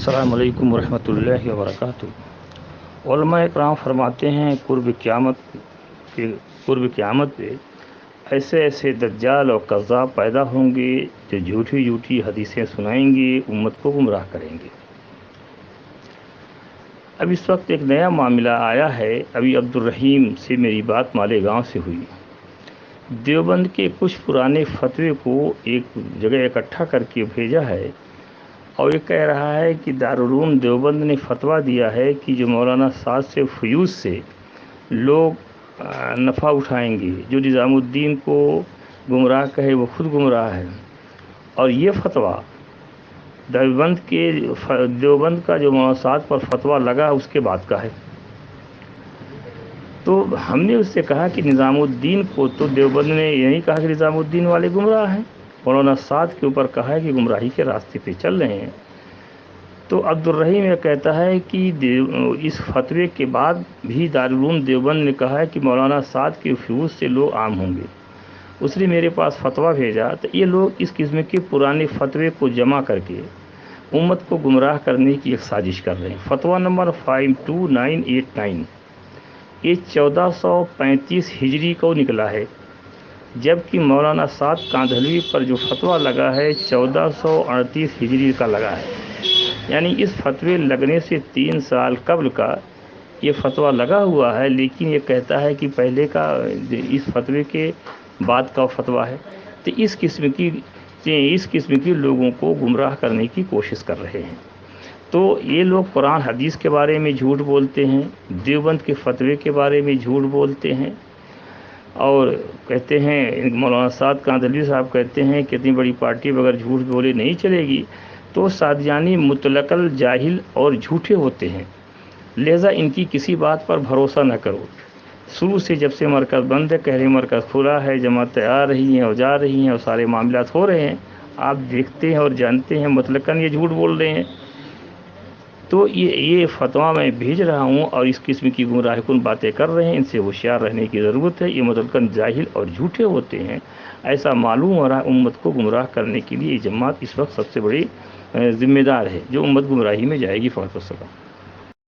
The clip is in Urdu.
السلام علیکم ورحمۃ اللہ وبرکاتہ۔ علماء اکرام فرماتے ہیں قرب قیامت پہ ایسے دجال اور کذاب پیدا ہوں گے جو جھوٹی حدیثیں سنائیں گے، امت کو گمراہ کریں گے۔ اب اس وقت ایک نیا معاملہ آیا ہے۔ ابھی عبدالرحیم سے میری بات مالیگاؤں سے ہوئی۔ دیوبند کے کچھ پرانے فتوے کو ایک جگہ اکٹھا کر کے بھیجا ہے اور یہ کہہ رہا ہے کہ دارالعلوم دیوبند نے فتویٰ دیا ہے کہ جو مولانا سعد سے فیوز سے لوگ نفع اٹھائیں گے، جو نظام الدین کو گمراہ کہے وہ خود گمراہ ہے، اور یہ فتویٰ دیوبند کا جو مولانا سعد پر فتویٰ لگا اس کے بعد کا ہے۔ تو ہم نے اس سے کہا کہ نظام الدین کو تو دیوبند نے یہی کہا کہ نظام الدین والے گمراہ ہیں، مولانا سعد کے اوپر کہا ہے کہ گمراہی کے راستے پہ چل رہے ہیں۔ تو عبدالرحیم یہ کہتا ہے کہ اس فتوے کے بعد بھی دارالعلوم دیوبند نے کہا ہے کہ مولانا سعد کے فیوز سے لوگ عام ہوں گے۔ اس نے میرے پاس فتویٰ بھیجا تو یہ لوگ اس قسم کے پرانے فتوے کو جمع کر کے امت کو گمراہ کرنے کی ایک سازش کر رہے ہیں۔ فتویٰ نمبر 52989 یہ 1435 ہجری کو نکلا ہے، جبکہ مولانا سعد کاندھلوی پر جو فتویٰ لگا ہے 1438 ہجری کا لگا ہے۔ یعنی اس فتوے لگنے سے 3 سال قبل کا یہ فتویٰ لگا ہوا ہے، لیکن یہ کہتا ہے کہ پہلے کا اس فتوے کے بعد کا فتویٰ ہے۔ تو اس قسم کی لوگوں کو گمراہ کرنے کی کوشش کر رہے ہیں۔ تو یہ لوگ قرآن حدیث کے بارے میں جھوٹ بولتے ہیں، دیوبند کے فتوے کے بارے میں جھوٹ بولتے ہیں، اور کہتے ہیں مولانا سعد کاندھلوی صاحب کہتے ہیں کہ اتنی بڑی پارٹی بغیر جھوٹ بولے نہیں چلے گی۔ تو سادیانی مطلق جاہل اور جھوٹے ہوتے ہیں، لہذا ان کی کسی بات پر بھروسہ نہ کرو۔ شروع سے جب سے مرکز بند ہے، کہہ رہے مرکز کھلا ہے، جماعتیں آ رہی ہیں اور جا رہی ہیں اور سارے معاملات ہو رہے ہیں، آپ دیکھتے ہیں اور جانتے ہیں مطلقاً یہ جھوٹ بول رہے ہیں۔ تو یہ فتویٰ میں بھیج رہا ہوں اور اس قسم کی گمراہ کن باتیں کر رہے ہیں، ان سے ہوشیار رہنے کی ضرورت ہے۔ یہ مطلقاً جاہل اور جھوٹے ہوتے ہیں، ایسا معلوم ہو رہا ہے۔ امت کو گمراہ کرنے کے لیے یہ جماعت اس وقت سب سے بڑی ذمہ دار ہے، جو امت گمراہی میں جائے گی۔ فقط والسلام۔